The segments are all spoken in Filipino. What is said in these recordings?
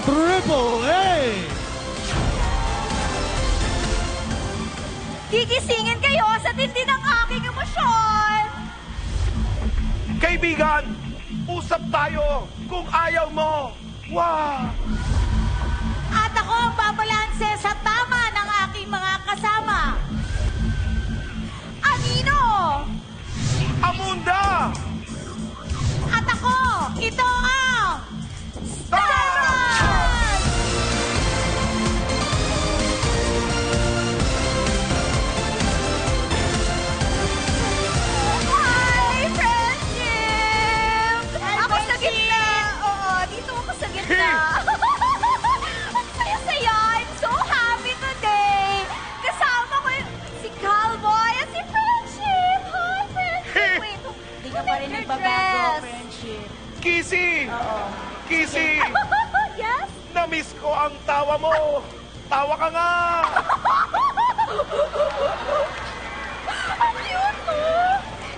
Triple A! Gigisingin kayo sa tindi ng aking emosyon! Kaibigan, usap tayo kung ayaw mo. Wow! At ako ang babalanse sa tama ng aking mga kasama. Amino! Amunda! At ako, ito ang Starman! Hi, friendship! Ako sa gitna! Oo, dito ako sa gitna. Ang saya-saya! I'm so happy today! Kasama ko si Calboy at si Friendship! Hi, Friendship! Wait, Hindi ka pa rin nagbabago, friendship. Kissy! Kissy! Yes? Na-miss ko ang tawa mo. Tawa ka nga! Ang cute mo!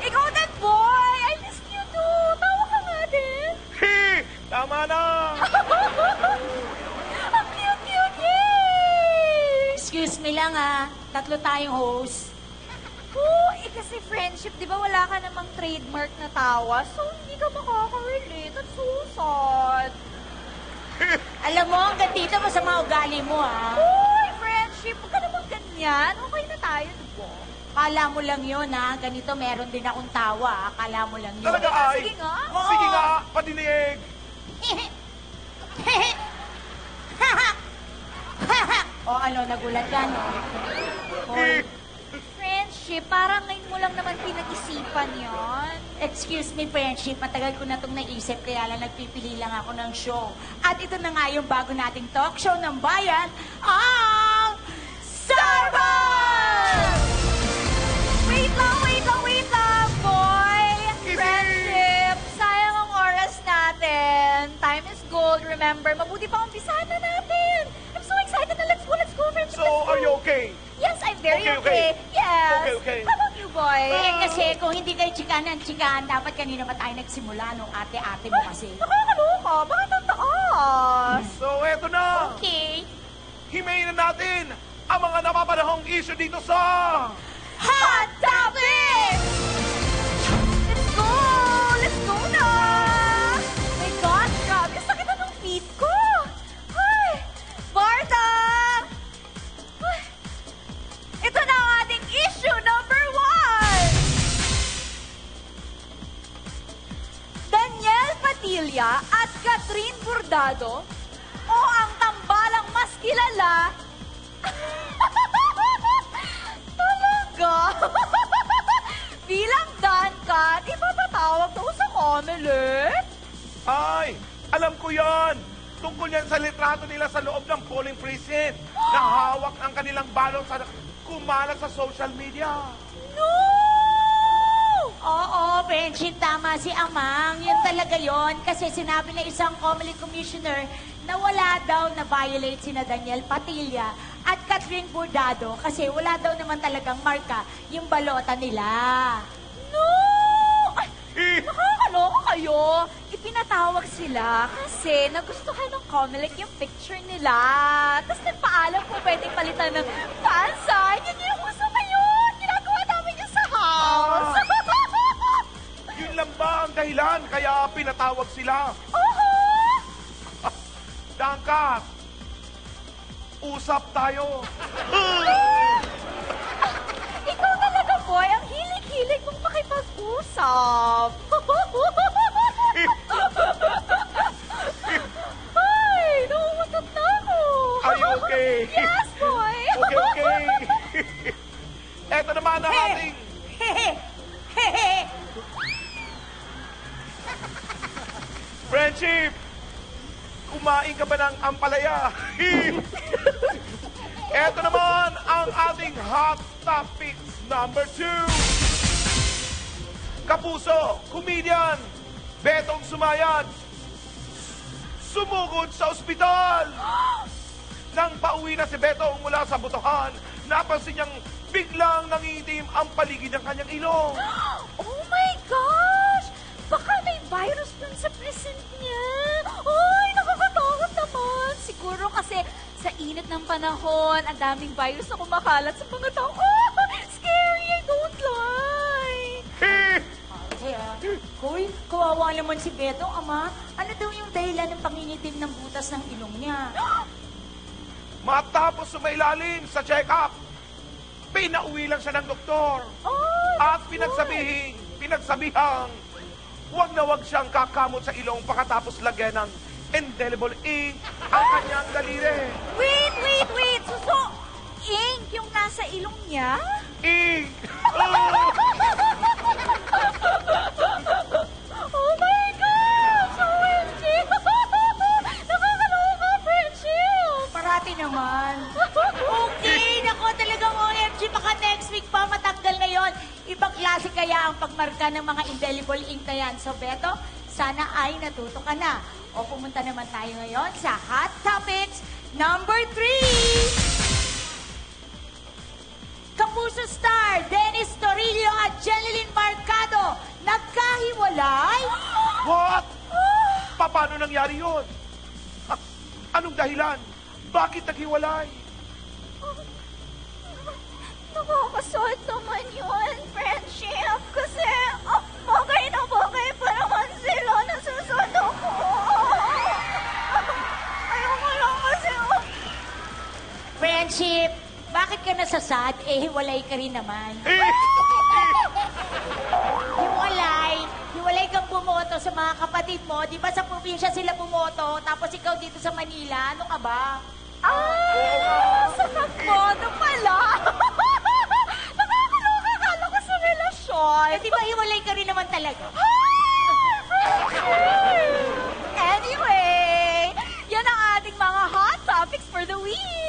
Ikaw din, boy! I miss you too! Tawa ka nga din! Tama na! Ang cute! Yay! Excuse me lang ha. Tatlo tayong host. Kasi friendship, di ba wala ka namang trademark na tawa? So, hindi ka makaka-relate. That's so sad. Alam mo, hanggang dito masama ugali mo ha. Uy, friendship, huwag ka naman ganyan. Okay na tayo, di ba? Kala mo lang yun ha. Ganito meron din akong tawa. Kala mo lang yun. Talaga ay? Sige nga. Oo. Sige nga, patinig! O ano, nagulat ka no? Hoy. Friendship, parang ngayon mo lang naman pinag-isipan yon. Excuse me, friendship. Matagal ko na itong naisip, kaya lang nagpipili lang ako ng show. At ito na nga yung bago nating talk show ng bayan, ang Starman! Wait lang, boy! Kissy! Friendship, sayang ang oras natin. Time is gold, remember? Mabuti pa umpisahan na natin. I'm so excited na let's go, friendship. So, let's go. are you okay? Yes, I'm very Okay. Yes. Okay. How about you, boy? Kasi kung hindi kayo chikahan, dapat kanina pa tayo nagsimula nung ate-ate mo kasi. Nakakaloka. Bakit ang taas? So, eto na! Okay. Himayin na natin ang mga napapanahong issue dito sa... Hot Topic! Let's go! Let's go na! My gosh, grabe. Sakit na ng feet ko. Ay! Barta! Ay! Ito na ang ating issue number 1! Daniel Padilla at Catherine Bordado o ang tambalang mas kilala talaga bilang Danka, di ba tatawag to sa Comelec? Ay, alam ko yan! Tungkol yan sa litrato nila sa loob ng polling precinct. Nahawak ang kanilang balot sa kumalat sa social media. No! Oo, friendship, tama si Amang. Yun talaga yon. Kasi sinabi na isang Comelec commissioner na wala daw na violate sina Daniel Padilla at Catherine Bordado kasi wala daw naman talagang marka yung balota nila. No! Ay, nakakaloka kayo. Ipinatawag sila kasi nagustuhan ng Comelec yung picture nila. Tapos nagpaalam kung pwedeng palitan ng fan sign. Yan yung uso ngayon. Ginagawa namin yun sa house. Yun lang ba ang dahilan kaya pinatawag sila? Oo! Dangka, usap tayo. Ikaw talaga, boy. Ang hilig-hilig mong makipag-usap. Ay, nauutot na ako. Are you okay? Yes, boy. Okay. Eto naman ang ating... Friendship! Kumain ka ba ng ampalaya? Eto naman ang ating Hot Topics number 2. Kapuso, comedian, Betong Sumayad, sumugod sa ospital. Nang pauwi na si Betong mula sa butuhan, napansin niyang biglang nangitim ang paligid ng kanyang ilong. Oh my gosh! Baka may virus dun sa present niya. Ay, nakakatakot naman. panahon, ang daming virus na kumakalat sa mga tao. Scary, I don't like. Hoy, kawawa naman si Beto, Ama. Ano daw yung dahilan ng pangingitim ng butas ng ilong niya? Matapos sumailalim sa check-up, pinauwi lang siya ng doktor. Oh, At pinagsabihang, huwag na huwag siyang kakamot sa ilong pagkatapos lagyan ng indelible ink ang kanyang daliri. wait. So, ink yung nasa ilong niya? Ink! Oh my gosh! OMG! Nakakaloka, friendship! Parati naman. Okay, nako talagang OMG, baka next week pa matanggal na yon. Ibang klase kaya ang pagmarka ng mga indelible ink na yan. So, Beto, sana ay natuto ka na. O pumunta naman tayo ngayon sa Hot Topics number 3. Kapuso star Dennis Torillo at Jeneline Marcado nagkahiwalay? What? Paano nangyari yun? Anong dahilan? Bakit naghiwalay? Nakakasad naman yun, friendship. Kasi, bagay na bagay pa naman sila. Nasusod ako. Ayoko lang kasi, Friendship, bakit ka nasasad? Eh, hiwalay ka rin naman. Hiwalay kang bumoto sa mga kapatid mo. Di ba sa probinsya sila bumoto, tapos ikaw dito sa Manila? Ano ka ba? sa pagboto pala. Nakakaloka, akala ko sa relasyon. Eh, di ba hiwalay ka rin naman talaga? Anyway, yan ang ating mga hot topics for the week.